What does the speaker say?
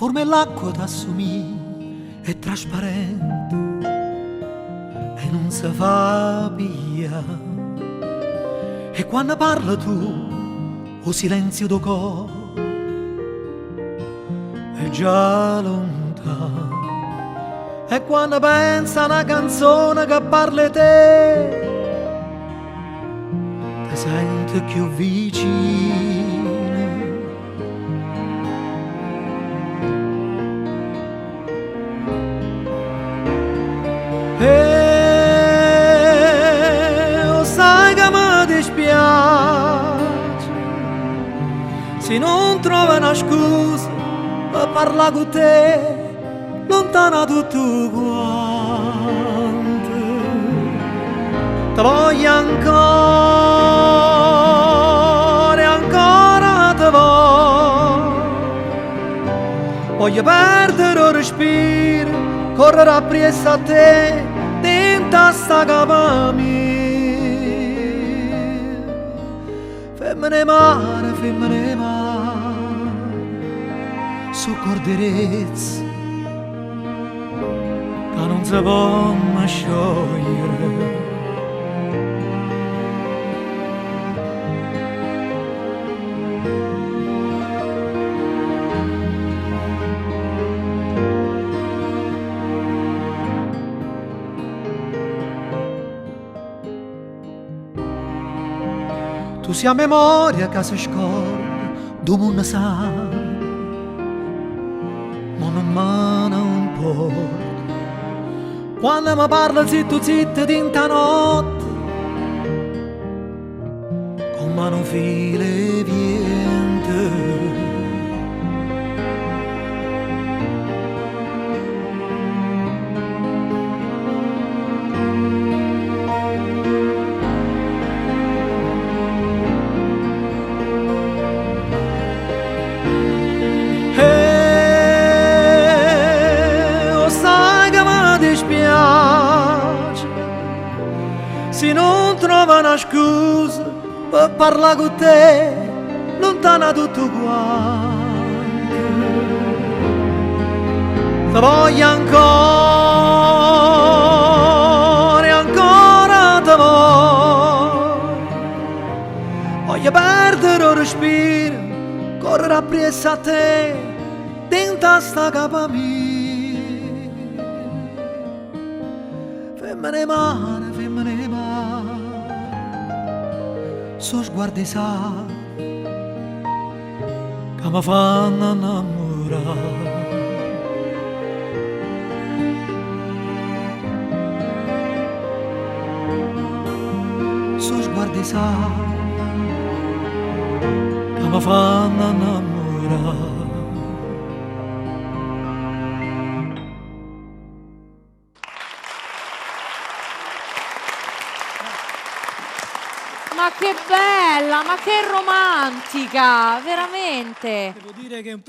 forma e l'acqua t'assomiglia, è trasparente e non si fa via. E quando parla tu, o silenzio do cor è già lontano. E quando pensa a una canzone che parla te, ti senti più vicino. E lo sai che mi dispiace se non trovo una scusa per parlare con te, lontana tutto quanto. Ti voglio ancora e ancora ti voglio perdere il respiro, correre appresso a te, dentro sta capa mia. Femmine mare, soccorderezza che non si può mai sciogliere. Tu sia memoria che si scorda, tu non sa, ma non importa. Quando mi parla zitto dinta notte, come non file viente. Se non trova una scusa per parlare con te, lontana tutto quanto. Ti voglio ancora e ancora ti voglio perdere il respiro, correre appresso a te, dentro sta capa mia. Femmine mare, so sguardi sa che mi fanno innamorare. So sguardi sa che mi fanno innamorare. Ma che bella, ma che romantica, veramente. Devo dire che